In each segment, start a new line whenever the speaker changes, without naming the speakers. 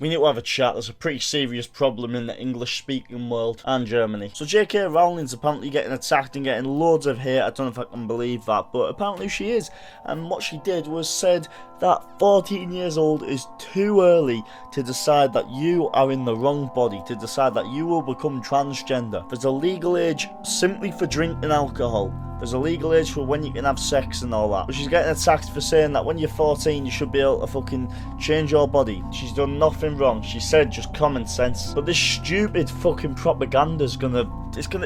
we need to have a chat. There's a pretty serious problem in the English-speaking world and Germany. So J.K. Rowling's apparently getting attacked and getting loads of hate. I don't know if I can believe that, but apparently she is. And what she did was said that 14 years old is too early to decide that you are in the wrong body, to decide that you will become transgender. There's a legal age simply for drinking alcohol. There's a legal age for when you can have sex and all that. But she's getting attacked for saying that when you're 14 you should be able to fucking change your body. She's done nothing wrong. She said just common sense. But this stupid fucking propaganda's gonna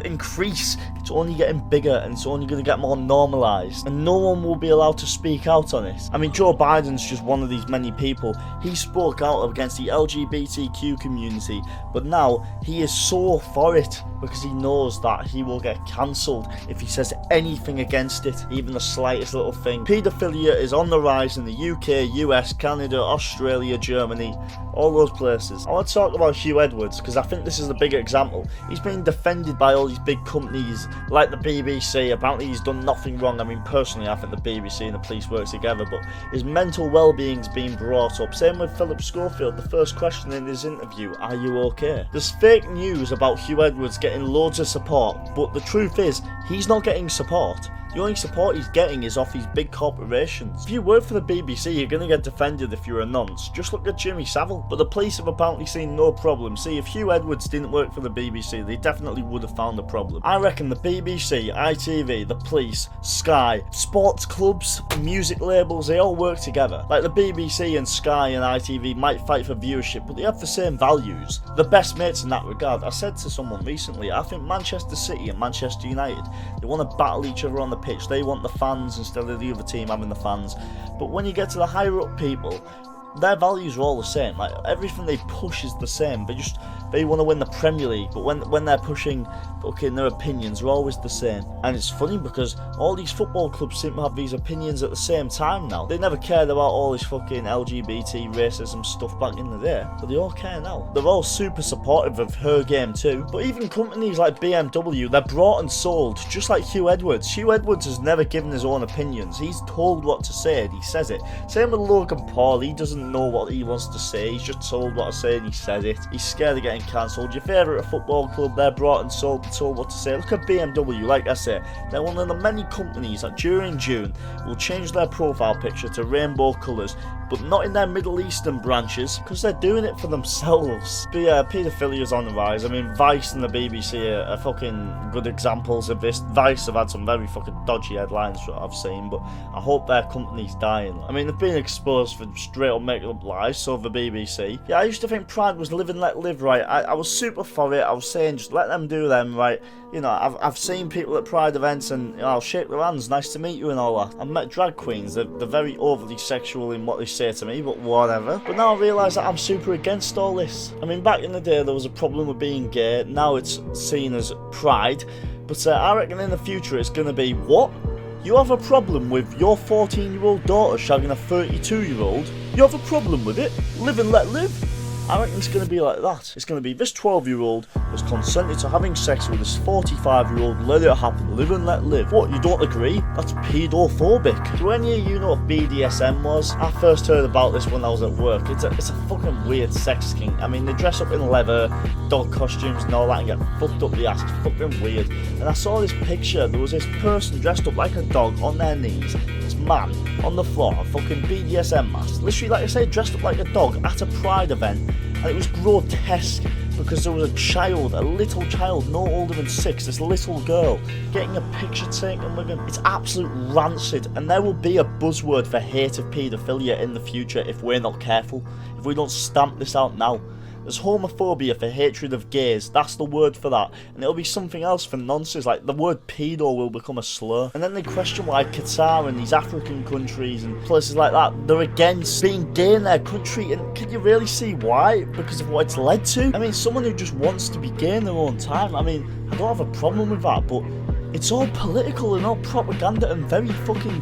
increase. It's only getting bigger and it's only gonna get more normalised. And no one will be allowed to speak out on it. I mean, Joe Biden's just one of these many people. He spoke out against the LGBTQ community, but now he is so for it because he knows that he will get cancelled if he says anything against it, even the slightest little thing. Paedophilia is on the rise in the UK, US, Canada, Australia, Germany, all those places. I want to talk about Hugh Edwards because I think this is the big example. He's being defended by all these big companies like the BBC. Apparently he's done nothing wrong. I mean, personally I think the BBC and the police work together, but his mental well-being's being brought up. Same with Philip Schofield. The first question in his interview, are you okay? There's fake news about Hugh Edwards getting loads of support, but the truth is he's not getting support. The only support he's getting is off these big corporations. If you work for the BBC, you're going to get defended if you're a nonce. Just look at Jimmy Savile. But the police have apparently seen no problem. See, if Hugh Edwards didn't work for the BBC, they definitely would have found a problem. I reckon the BBC, ITV, the police, Sky, sports clubs, music labels, they all work together. Like the BBC and Sky and ITV might fight for viewership, but they have the same values. The best mates in that regard. I said to someone recently, I think Manchester City and Manchester United, they want to battle each other on the pitch. They want the fans instead of the other team having the fans. But when you get to the higher up people, their values are all the same. Like everything they push is the same. They want to win the Premier League, but when they're pushing fucking their opinions are always the same. And it's funny because all these football clubs seem to have these opinions at the same time now. They never cared about all this fucking LGBT racism stuff back in the day, but they all care now. They're all super supportive of her game too. But even companies like BMW, they're bought and sold, just like Hugh Edwards. Hugh Edwards has never given his own opinions. He's told what to say and he says it. Same with Logan Paul. He doesn't know what he wants to say. He's just told what to say and he says it. He's scared of getting cancelled. Your favourite football club, they're brought and sold and told what to say. Look at BMW, like I say, they're one of the many companies that during June will change their profile picture to rainbow colours, but not in their Middle Eastern branches, because they're doing it for themselves. But yeah, paedophilia is on the rise. I mean, Vice and the BBC are fucking good examples of this. Vice have had some very fucking dodgy headlines that I've seen, but I hope their company's dying. I mean, they've been exposed for straight up making up lies, so the BBC. Yeah, I used to think Pride was live and let live, right? I was super for it. I was saying just let them do them, right? You know, I've seen people at Pride events and you know, I'll shake their hands, nice to meet you and all that. I've met drag queens, they're very overly sexual in what they say to me, but whatever. But now I realise that I'm super against all this. I mean, back in the day there was a problem with being gay, now it's seen as pride. But I reckon in the future it's going to be, what? You have a problem with your 14-year-old daughter shagging a 32-year-old? You have a problem with it? Live and let live? I reckon it's going to be like that. It's going to be this 12-year-old has consented to having sex with this 45-year-old, let it happen, live and let live. What, you don't agree? That's pedophobic. Do any of you know what BDSM was? I first heard about this when I was at work. It's a fucking weird sex kink. I mean, they dress up in leather, dog costumes and all that and get fucked up the ass. It's fucking weird. And I saw this picture. There was this person dressed up like a dog on their knees. This man on the floor, a fucking BDSM mask. Literally, like I say, dressed up like a dog at a Pride event. And it was grotesque because there was a little child, no older than 6, this little girl, getting a picture taken with him. It's absolute rancid, and there will be a buzzword for hate of paedophilia in the future if we're not careful, if we don't stamp this out now. There's homophobia for hatred of gays, that's the word for that, and it'll be something else for nonsense, like the word pedo will become a slur. And then they question why Qatar and these African countries and places like that, they're against being gay in their country, and can you really see why? Because of what it's led to? I mean, someone who just wants to be gay in their own time, I mean, I don't have a problem with that, but it's all political and all propaganda and very fucking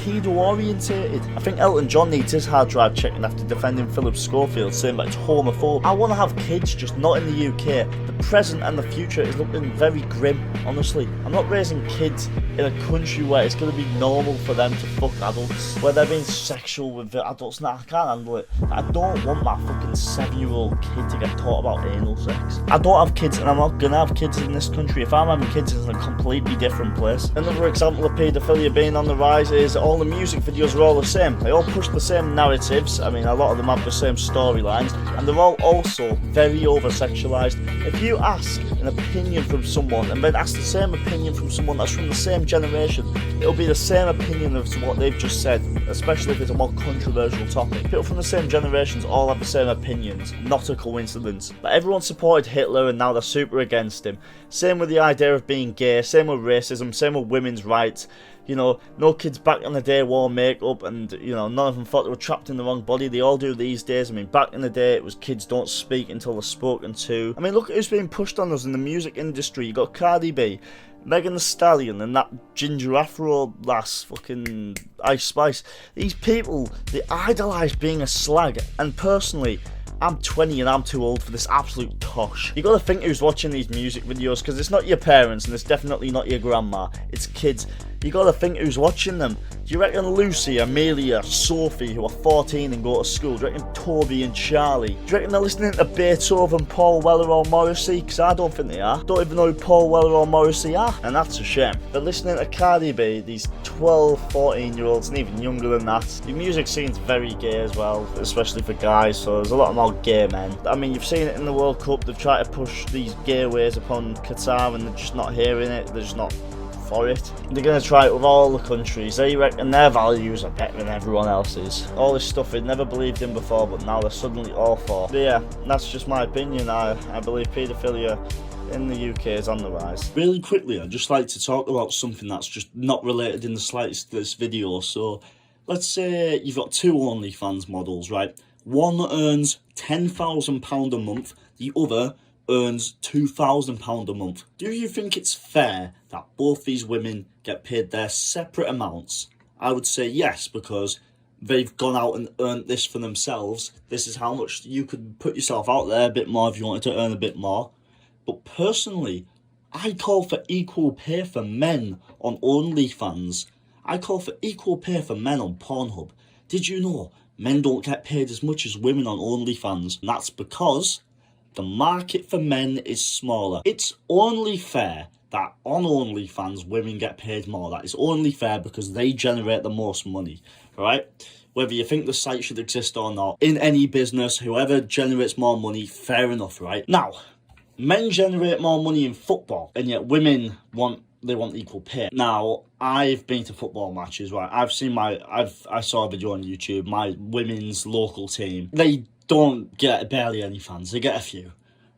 pedo-orientated. I think Elton John needs his hard drive checking after defending Philip Schofield, saying that it's homophobe. I want to have kids, just not in the UK. The present and the future is looking very grim, honestly. I'm not raising kids in a country where it's going to be normal for them to fuck adults, where they're being sexual with the adults. Nah, I can't handle it. I don't want my fucking 7-year-old kid to get taught about anal sex. I don't have kids, and I'm not going to have kids in this country. If I'm having kids, it's in a completely different place. Another example of paedophilia being on the rise is all the music videos are all the same. They all push the same narratives. I mean, a lot of them have the same storylines, and they're all also very over-sexualized. If you ask an opinion from someone and then ask the same opinion from someone that's from the same generation, it'll be the same opinion as what they've just said, especially if it's a more controversial topic. People from the same generations all have the same opinions, not a coincidence. But everyone supported Hitler and now they're super against him. Same with the idea of being gay, same with racism, same with women's rights. You know, no kids back in the day wore makeup, and, you know, none of them thought they were trapped in the wrong body. They all do these days. I mean, back in the day, it was kids don't speak until they're spoken to. I mean, look at who's being pushed on us in the music industry. You got Cardi B, Megan Thee Stallion, and that ginger afro lass, fucking Ice Spice. These people, they idolise being a slag, and personally, I'm 20 and I'm too old for this absolute tosh. You gotta think who's watching these music videos, because it's not your parents and it's definitely not your grandma, it's kids. You gotta think who's watching them. Do you reckon Lucy, Amelia, Sophie, who are 14 and go to school, do you reckon Toby and Charlie, do you reckon they're listening to Beethoven, Paul Weller or Morrissey? Because I don't think they are. Don't even know who Paul Weller or Morrissey are, and that's a shame. They're listening to Cardi B, these 12, 14-year-olds, and even younger than that. The music scene's very gay as well, especially for guys, so there's a lot more gay men. I mean, you've seen it in the World Cup, they've tried to push these gay ways upon Qatar and they're just not hearing it, they're just not for it. They're going to try it with all the countries. They reckon their values are better than everyone else's. All this stuff they'd never believed in before, but now they're suddenly all for. But yeah, that's just my opinion. I believe paedophilia in the UK is on the rise. Really quickly, I'd just like to talk about something that's just not related in the slightest to this video. So let's say you've got two OnlyFans models, right? One earns £10,000 a month, the other earns £2,000 a month. Do you think it's fair that both these women get paid their separate amounts? I would say yes, because they've gone out and earned this for themselves. This is how much you could put yourself out there a bit more if you wanted to earn a bit more. But personally, I call for equal pay for men on OnlyFans. I call for equal pay for men on Pornhub. Did you know men don't get paid as much as women on OnlyFans? And that's because the market for men is smaller. It's only fair that on OnlyFans women get paid more. That is only fair because they generate the most money, right? Whether you think the site should exist or not, in any business, whoever generates more money, fair enough, right? Now, men generate more money in football, and yet women want equal pay. Now, I've been to football matches, right? I saw a video on YouTube, my women's local team. They don't get barely any fans. They get a few,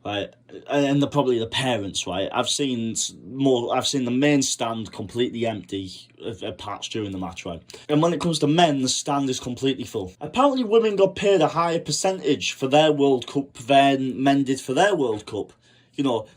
right? And they're probably the parents, right? I've seen the main stand completely empty of parts during the match, right? And when it comes to men, the stand is completely full. Apparently women got paid a higher percentage for their World Cup than men did for their World Cup. You know,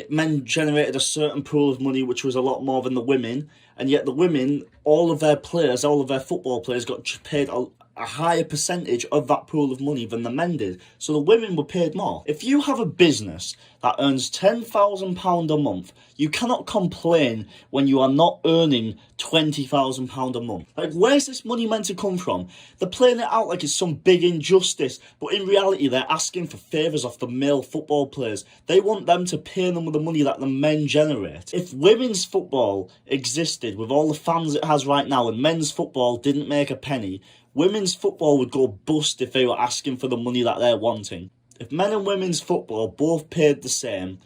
men generated a certain pool of money which was a lot more than the women, and yet the women, all of their football players got paid a higher percentage of that pool of money than the men did. So the women were paid more. If you have a business that earns £10,000 a month, you cannot complain when you are not earning £20,000 a month. Like, where's this money meant to come from? They're playing it out like it's some big injustice, but in reality, they're asking for favours off the male football players. They want them to pay them with the money that the men generate. If women's football existed with all the fans it has right now and men's football didn't make a penny, women's football would go bust if they were asking for the money that they're wanting. If men and women's football both paid the same,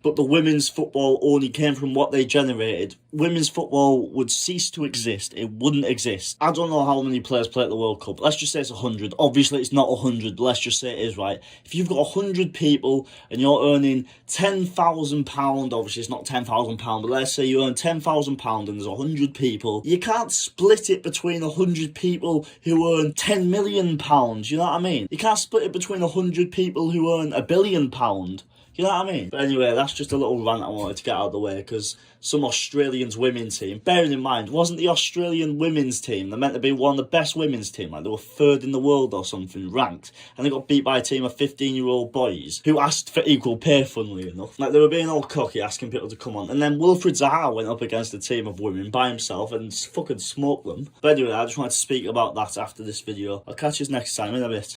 but the women's football only came from what they generated, women's football would cease to exist. It wouldn't exist. I don't know how many players play at the World Cup. Let's just say it's 100. Obviously, it's not 100, but let's just say it is, right? If you've got 100 people and you're earning £10,000, obviously it's not £10,000, but let's say you earn £10,000 and there's 100 people, you can't split it between 100 people who earn £10 million, you know what I mean? You can't split it between 100 people who earn £1 billion. You know what I mean? But anyway, that's just a little rant I wanted to get out of the way, because some Australians women's team, bearing in mind, wasn't the Australian women's team, they're meant to be one of the best women's team, like they were third in the world or something, ranked, and they got beat by a team of 15-year-old boys who asked for equal pay, funnily enough. Like, they were being all cocky, asking people to come on, and then Wilfried Zaha went up against a team of women by himself and fucking smoked them. But anyway, I just wanted to speak about that after this video. I'll catch you next time in a bit.